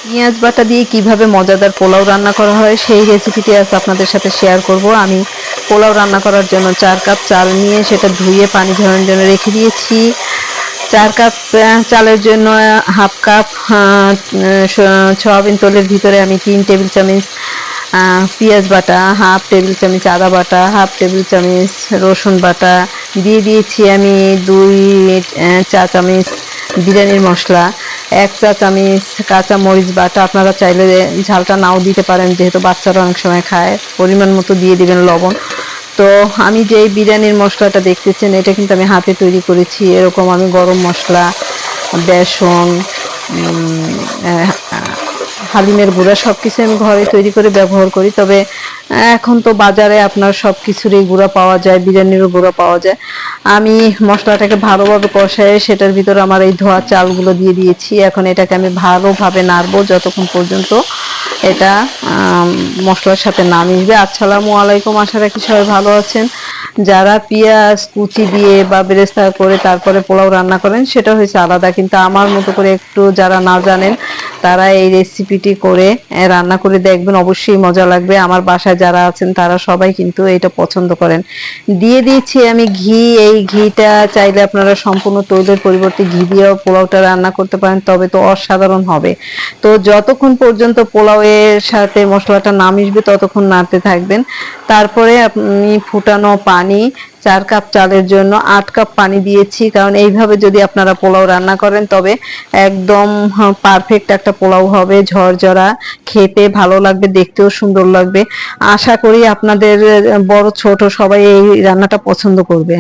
পেঁয়াজ বাটা দিয়ে কিভাবে মজাদার পোলাও রান্না করা হয় সেই রেসিপিটি আজ আপনাদের সাথে শেয়ার করব। আমি পোলাও রান্না করার জন্য 4 কাপ চাল নিয়ে সেটা ধুয়ে পানি ঝরানোর জন্য রেখে দিয়েছি। 4 কাপ চালের জন্য হাফ কাপ সয়াবিন তেলের ভিতরে আমি 3 টেবিল চামচ পেঁয়াজ বাটা, হাফ টেবিল চামচ আদা বাটা, হাফ টেবিল চামচ রসুন বাটা দিয়ে দিয়েছি। আমি 2 চা চামচ বিরিয়ানির মশলা, 1 চা চামচ কাঁচা মরিচ বাটা। আপনারা চাইলে ঝালটা নাও দিতে পারেন, যেহেতু বাচ্চারা অনেক সময় খায়। পরিমাণ মতো দিয়ে দিবেন লবণ। তো আমি যে বিরিয়ানির মশলাটা দেখতেছেন, এটা কিন্তু আমি হাতে তৈরি করেছি। এরকম আমি গরম মশলা, বেসন, হালিমের গুঁড়া সবকিছু আমি ঘরে তৈরি করে ব্যবহার করি। তবে এখন তো বাজারে আপনার সবকিছুরই গুঁড়া পাওয়া যায়, বিরিয়ানিরও গুঁড়া পাওয়া যায়। আমি মশলাটাকে ভালোভাবে কষায় সেটার ভিতরে আমার এই ধোয়া চালগুলো দিয়ে দিয়েছি। এখন এটাকে আমি ভালোভাবে নাড়বো যতক্ষণ পর্যন্ত এটা মশলার সাথে না মিশবে। আসসালামু আলাইকুম, আশা রাখি সবাই ভালো আছেন। যারা পেঁয়াজ কুচি দিয়ে বা বেরেস্তা করে তারপরে পোলাও রান্না করেন সেটা হয়েছে আলাদা, কিন্তু আমার মতো করে একটু যারা না জানেন তারা এই রেসিপিটি করে রান্না করে দেখবেন, অবশ্যই মজা লাগবে। আমার বাসায় যারা আছেন তারা সবাই কিন্তু এটা পছন্দ করেন। দিয়ে দিয়েছি আমি ঘি। এই ঘিটা চাইলে আপনারা সম্পূর্ণ তৈলের পরিবর্তে ঘি দিয়েও পোলাওটা রান্না করতে পারেন, তবে তো অসাধারণ হবে। তো যতক্ষণ পর্যন্ত পোলাও এর সাথে মশলাটা না মিশবে ততক্ষণ নাড়তে থাকবেন। তারপরে আপনি ফুটানো পানি, 4 কাপ চালের জন্য 8 কাপ পানি দিয়েছি। কারণ এইভাবে যদি আপনারা পোলাও রান্না করেন তবে একদম পারফেক্ট একটা পোলাও হবে, ঝরঝরা, খেতে ভালো লাগবে, দেখতেও সুন্দর লাগবে। আশা করি আপনাদের বড় ছোট সবাই এই রান্নাটা পছন্দ করবে।